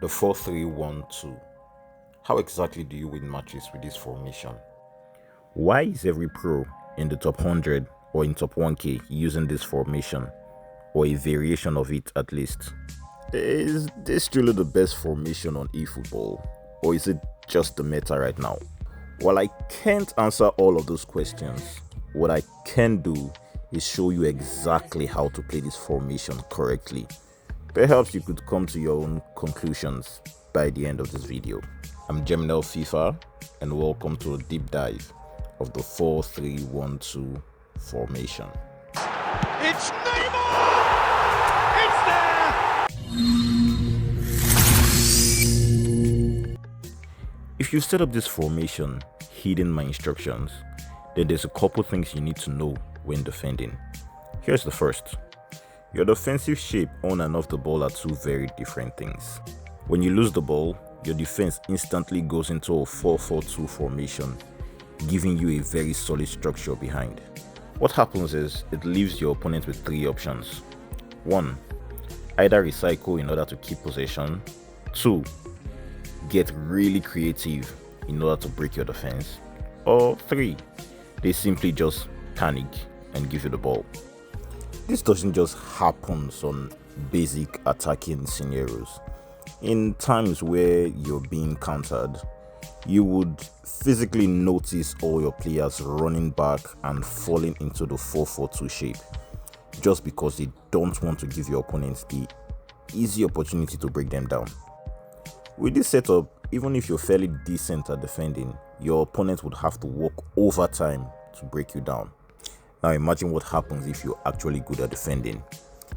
The 4-3-1-2. How exactly do you win matches with this formation? Why is every pro in the top 100 or in top 1k using this formation, or a variation of it at least? Is this truly the best formation on efootball, or is it just the meta right now? While I can't answer all of those questions, what I can do is show you exactly how to play this formation correctly. Perhaps you could come to your own conclusions by the end of this video. I'm Geminal FIFA, and welcome to a deep dive of the 4-3-1-2 formation. It's Neymar! It's there! If you set up this formation heeding my instructions, then there's a couple things you need to know when defending. Here's the first. Your defensive shape on and off the ball are two very different things. When you lose the ball, your defense instantly goes into a 4-4-2 formation, giving you a very solid structure behind. What happens is it leaves your opponent with three options. 1. Either recycle in order to keep possession. 2. Get really creative in order to break your defense. Or 3. They simply just panic and give you the ball. This doesn't just happen on basic attacking scenarios. In times where you're being countered, you would physically notice all your players running back and falling into the 4-4-2 shape just because they don't want to give your opponents the easy opportunity to break them down. With this setup, even if you're fairly decent at defending, your opponent would have to work overtime to break you down. Now imagine what happens if you're actually good at defending.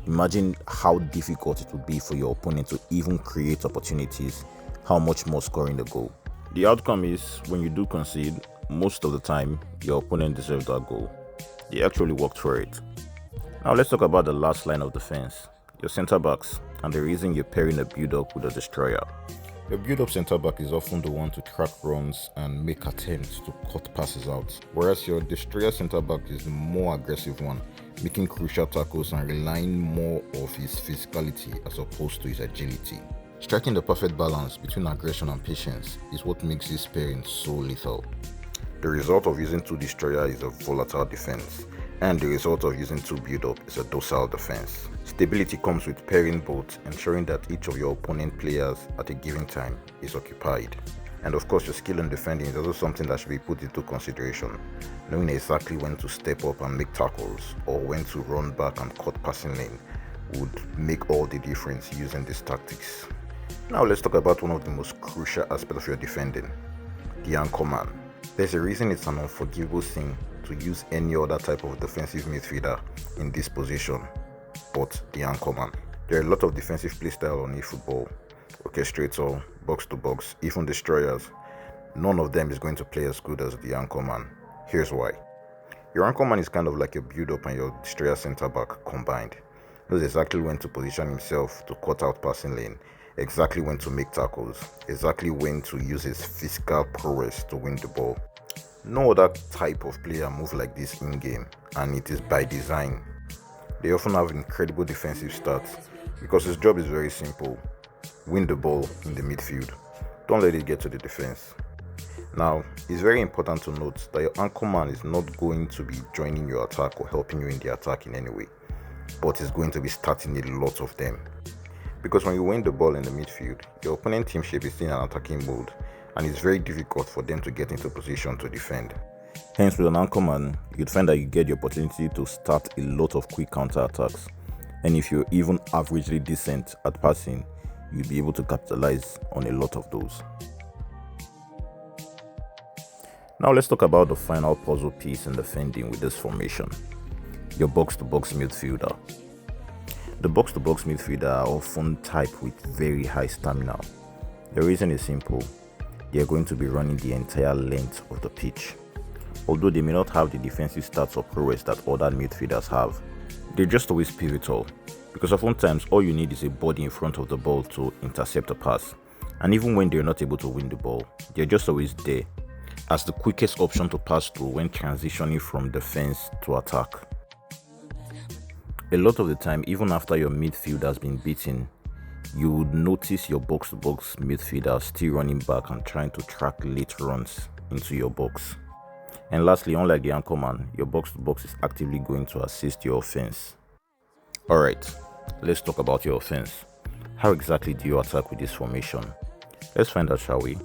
Imagine how difficult it would be for your opponent to even create opportunities, how much more scoring the goal. The outcome is, when you do concede, most of the time, your opponent deserves that goal. They actually worked for it. Now let's talk about the last line of defense, your centre backs, and the reason you're pairing a build-up with a destroyer. The build-up centre-back is often the one to track runs and make attempts to cut passes out, whereas your destroyer centre-back is the more aggressive one, making crucial tackles and relying more of his physicality as opposed to his agility. Striking the perfect balance between aggression and patience is what makes this pairing so lethal. The result of using two destroyers is a volatile defense, and the result of using two build-up is a docile defense. Stability comes with pairing both, ensuring that each of your opponent players at a given time is occupied. And of course, your skill in defending is also something that should be put into consideration. Knowing exactly when to step up and make tackles, or when to run back and cut passing lane, would make all the difference using these tactics. Now let's talk about one of the most crucial aspects of your defending, the anchor man. There's a reason it's an unforgivable thing to use any other type of defensive midfielder in this position but the anchor man. There are a lot of defensive playstyle on eFootball, orchestrator, box to box, even destroyers. None of them is going to play as good as the anchor man. Here's why. Your anchor man is kind of like your build-up and your destroyer centre-back combined. Knows exactly when to position himself to cut out passing lane, exactly when to make tackles, exactly when to use his physical prowess to win the ball. No other type of player moves like this in-game, and it is by design. They often have incredible defensive stats because his job is very simple. Win the ball in the midfield. Don't let it get to the defense. Now, it's very important to note that your anchor man is not going to be joining your attack or helping you in the attack in any way, but is going to be starting a lot of them. Because when you win the ball in the midfield, your opponent team shape is still in an attacking mode, and it's very difficult for them to get into position to defend. Hence, with an anchor man, you'd find that you get the opportunity to start a lot of quick counter-attacks, and if you're even averagely decent at passing, you'll be able to capitalize on a lot of those. Now let's talk about the final puzzle piece in defending with this formation, your box-to-box midfielder. The box-to-box midfielder are often typed with very high stamina. The reason is simple. They are going to be running the entire length of the pitch. Although they may not have the defensive stats or prowess that other midfielders have, they're just always pivotal, because oftentimes all you need is a body in front of the ball to intercept a pass, and even when they're not able to win the ball, they're just always there as the quickest option to pass through when transitioning from defense to attack. A lot of the time, even after your midfield has been beaten, you would notice your box-to-box midfielder still running back and trying to track late runs into your box. And lastly, unlike the anchorman, your box-to-box is actively going to assist your offense. Alright, let's talk about your offense. How exactly do you attack with this formation? Let's find out, shall we?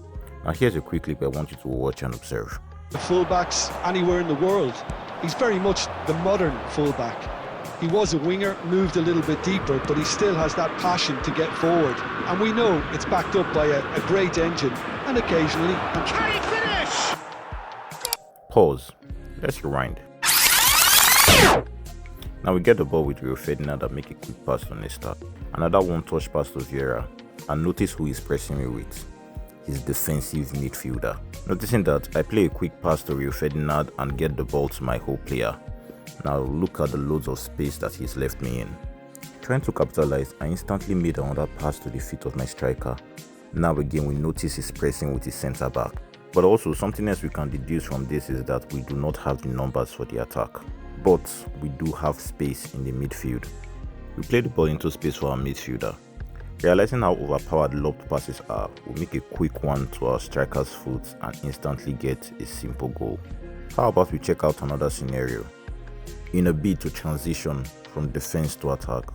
Now here's a quick clip I want you to watch and observe. The fullbacks anywhere in the world. He's very much the modern fullback. He was a winger, moved a little bit deeper, but he still has that passion to get forward. And we know it's backed up by a great engine and occasionally... Can he finish? Pause. Let's rewind. Now we get the ball with Rio Ferdinand and make a quick pass to Nesta. Another one-touch pass to Vieira. And notice who he's pressing me with. His defensive midfielder. Noticing that, I play a quick pass to Rio Ferdinand and get the ball to my whole player. Now look at the loads of space that he's left me in. Trying to capitalize, I instantly made another pass to the feet of my striker. Now again we notice he's pressing with his centre back. But also something else we can deduce from this is that we do not have the numbers for the attack. But we do have space in the midfield. We play the ball into space for our midfielder. Realizing how overpowered lobbed passes are, we make a quick one to our striker's foot and instantly get a simple goal. How about we check out another scenario? In a bid to transition from defense to attack,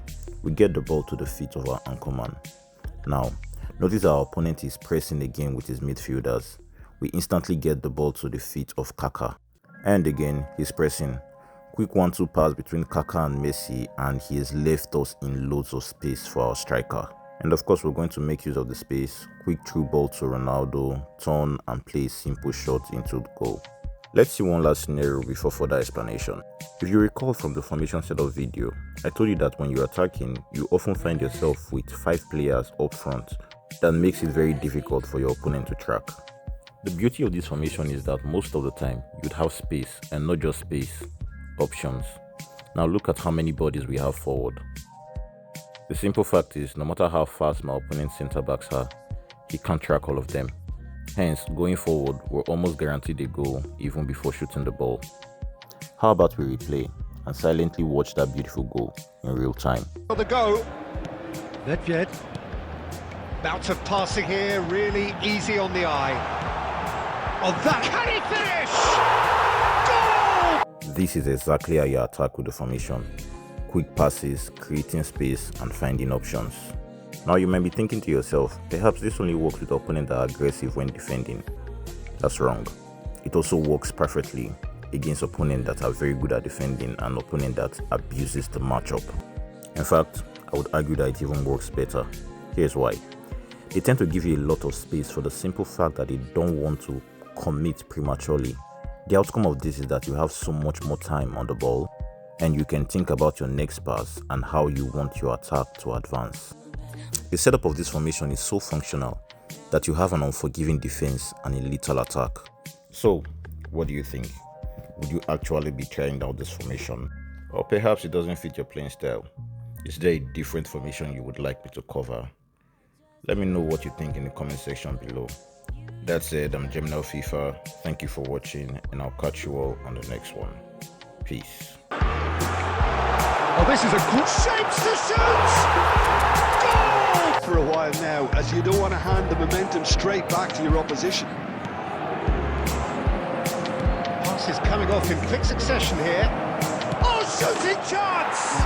we get the ball to the feet of our anchorman. Now, notice our opponent is pressing again with his midfielders. We instantly get the ball to the feet of Kaka. And again, he's pressing. Quick 1-2 pass between Kaka and Messi, and he has left us in loads of space for our striker. And of course, we're going to make use of the space. Quick through ball to Ronaldo, turn and play a simple shot into the goal. Let's see one last scenario before further explanation. If you recall from the formation setup video, I told you that when you're attacking, you often find yourself with 5 players up front. That makes it very difficult for your opponent to track. The beauty of this formation is that most of the time, you'd have space, and not just space, options. Now look at how many bodies we have forward. The simple fact is, no matter how fast my opponent's centre backs are, he can't track all of them. Hence, going forward, we're almost guaranteed a goal even before shooting the ball. How about we replay and silently watch that beautiful goal in real time? For the go. Nedved. Bout of passing here, really easy on the eye. Oh, that can he finish? Goal! This is exactly how you attack with the formation. Quick passes, creating space and finding options. Now you might be thinking to yourself, perhaps this only works with opponents that are aggressive when defending. That's wrong. It also works perfectly against opponents that are very good at defending and opponent that abuses the matchup. In fact, I would argue that it even works better. Here's why. They tend to give you a lot of space for the simple fact that they don't want to commit prematurely. The outcome of this is that you have so much more time on the ball and you can think about your next pass and how you want your attack to advance. The setup of this formation is so functional that you have an unforgiving defense and a lethal attack. So, what do you think? Would you actually be trying out this formation? Or perhaps it doesn't fit your playing style? Is there a different formation you would like me to cover? Let me know what you think in the comment section below. That said, I'm Gemini FIFA. Thank you for watching and I'll catch you all on the next one. Peace. Oh, this is a good shapes to shoot! Goal! For a while now, as you don't want to hand the momentum straight back to your opposition. Passes coming off in quick succession here. Oh, shooting chance!